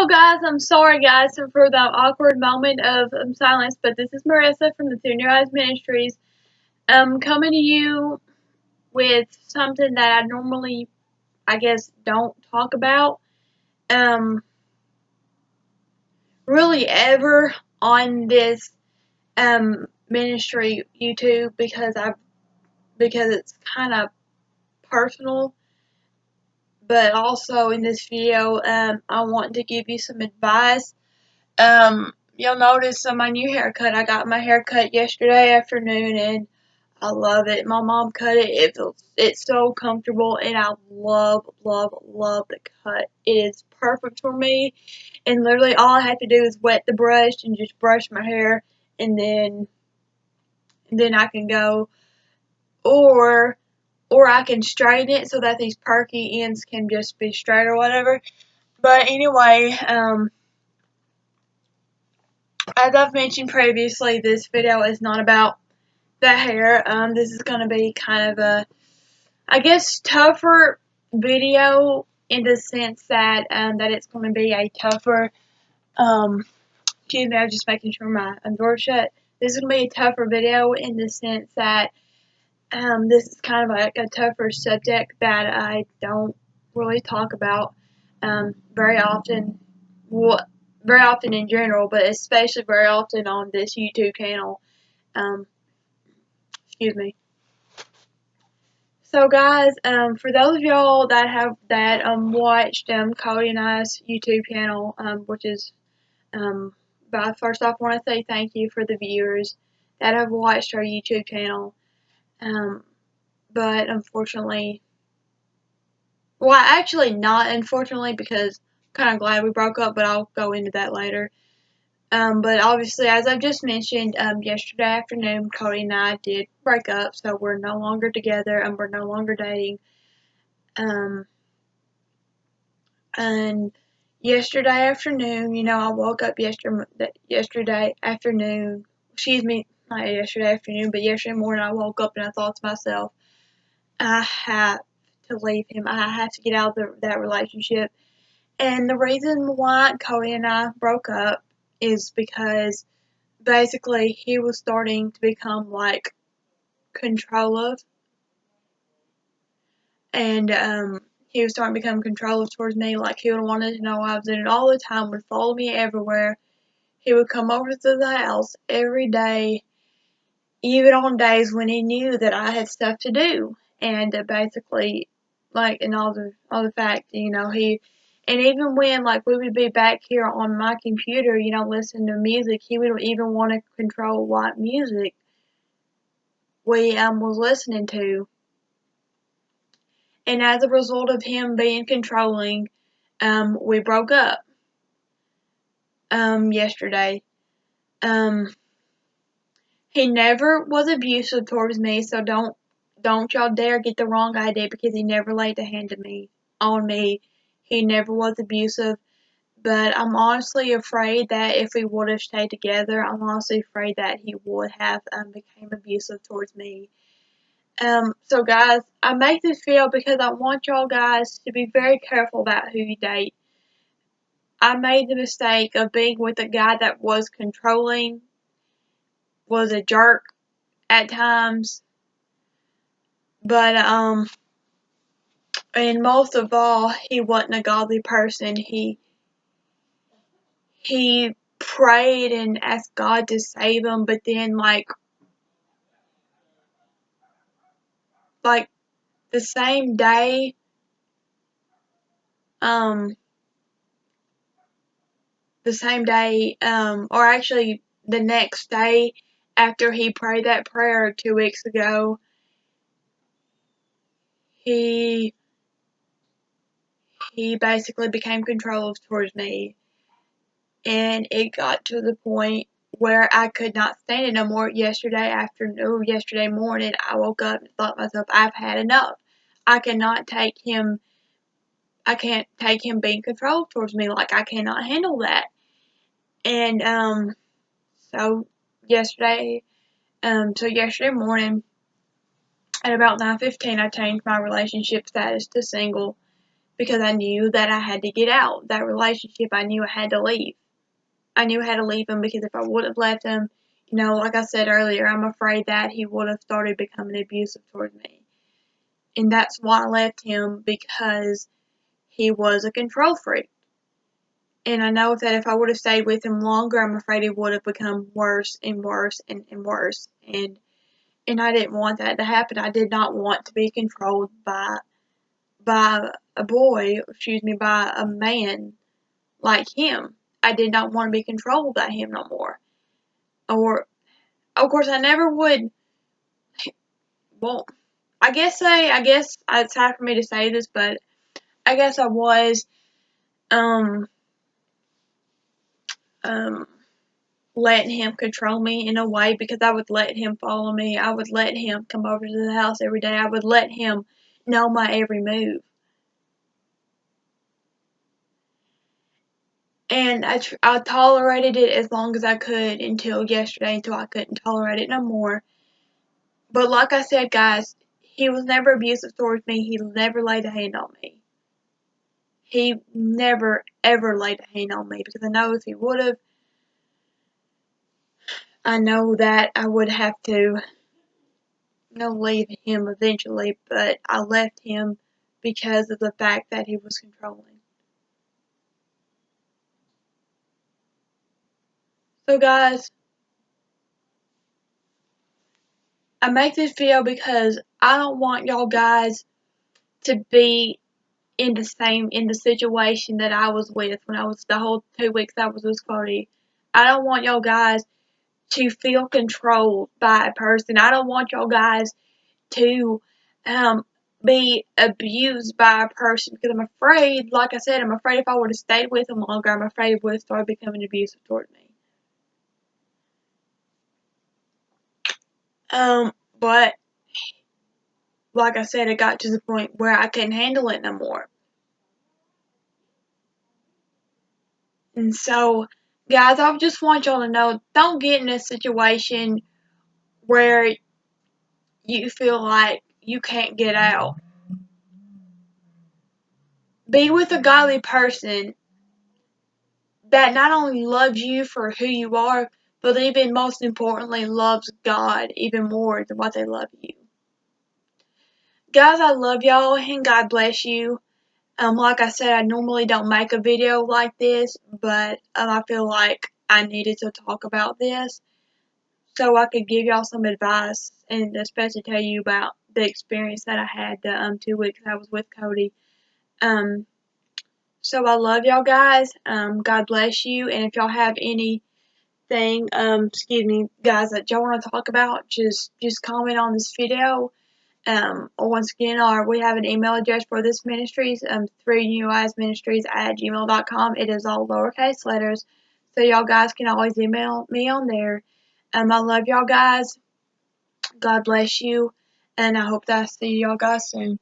So guys, I'm sorry guys for the awkward moment of silence, but this is Marissa from the Through Your Eyes Ministries, coming to you with something that I normally, I guess, don't talk about, um, really ever on this, ministry YouTube because it's kind of personal, but also in this video, I want to give you some advice. You'll notice on my new haircut, I got my hair cut yesterday afternoon and I love it. My mom cut it. It's so comfortable and I love, love, love the cut. It is perfect for me and literally all I have to do is wet the brush and just brush my hair and then I can go or I can straighten it so that these perky ends can just be straight or whatever. But anyway, as I've mentioned previously, this video is not about the hair. This is going to be kind of a, I guess, tougher video in the sense that that it's going to be a tougher, excuse me, I'm just making sure my door shut. This is going to be a tougher video in the sense that this is kind of like a tougher subject that I don't really talk about very often. Well, very often in general, but especially very often on this YouTube channel. Um, excuse me. So guys, for those of y'all that have watched Cody and I's YouTube channel, which is but first off, I want to say thank you for the viewers that have watched our YouTube channel. But unfortunately, well, actually not unfortunately because I'm kind of glad we broke up, but I'll go into that later. But obviously, as I've just mentioned, yesterday afternoon, Cody and I did break up, so we're no longer together and we're no longer dating. And yesterday afternoon, I woke up yesterday afternoon, excuse me, not yesterday afternoon, but yesterday morning, I woke up and I thought to myself, I have to leave him. I have to get out of that relationship. And the reason why Cody and I broke up is because basically he was starting to become like controlling, and he was starting to become controlling towards me. Like he would wanted to know I was in it all the time, would follow me everywhere. He would come over to the house every day, even on days when he knew that I had stuff to do. And basically, like, and all the fact, he, and even when, like, we would be back here on my computer, listening to music, he would even want to control what music we was listening to. And as a result of him being controlling, we broke up yesterday. He never was abusive towards me, so don't y'all dare get the wrong idea because he never laid a hand on me. He never was abusive, but I'm honestly afraid that if we would have stayed together, I'm honestly afraid that he would have became abusive towards me. So guys, I make this video because I want y'all guys to be very careful about who you date. I made the mistake of being with a guy that was controlling, was a jerk at times, but and most of all, he wasn't a godly person. He prayed and asked God to save him, but then like the same day, um, or actually the next day after he prayed that prayer 2 weeks ago, he basically became controlling towards me, and it got to the point where I could not stand it no more. Yesterday morning, I woke up and thought to myself, I've had enough. I cannot take him. I can't take him being controlled towards me. Like I cannot handle that. And so yesterday, yesterday morning at about 9:15, I changed my relationship status to single, because I knew that I had to get out. That relationship, I knew I had to leave. I knew I had to leave him because if I would have left him, like I said earlier, I'm afraid that he would have started becoming abusive towards me. And that's why I left him, because he was a control freak. And I know that if I would have stayed with him longer, I'm afraid it would have become worse and worse and worse. And I didn't want that to happen. I did not want to be controlled by by a man like him. I did not want to be controlled by him no more. Or, of course, I never would. Well, I guess it's hard for me to say this, but I guess I was um um letting him control me in a way, because I would let him follow me. I would let him come over to the house every day. I would let him know my every move. And I tolerated it as long as I could until yesterday, until I couldn't tolerate it no more. But like I said, guys, he was never abusive towards me. He never laid a hand on me. He never, ever laid a hand on me, because I know if he would have, I know that I would have to leave him eventually, but I left him because of the fact that he was controlling. So guys, I make this video because I don't want y'all guys to be in the situation that I was with when I was the whole 2 weeks I was with Cody. I don't want y'all guys to feel controlled by a person. I don't want y'all guys to be abused by a person, because I'm afraid, like I said, I'm afraid if I would have stayed with him longer, I'm afraid it would have started becoming abusive toward me. But like I said, it got to the point where I couldn't handle it no more. And so, guys, I just want y'all to know, don't get in a situation where you feel like you can't get out. Be with a godly person that not only loves you for who you are, but even most importantly loves God even more than what they love you. Guys, I love y'all and God bless you. Like I said, I normally don't make a video like this, but I feel like I needed to talk about this so I could give y'all some advice, and especially tell you about the experience that I had the 2 weeks I was with Cody. So I love y'all guys. God bless you. And if y'all have anything, guys, that y'all want to talk about, just comment on this video. Or once again, we have an email address for this ministries, 3neweyesministries@gmail.com. It is all lowercase letters, so y'all guys can always email me on there. I love y'all guys. God bless you, and I hope that I see y'all guys soon.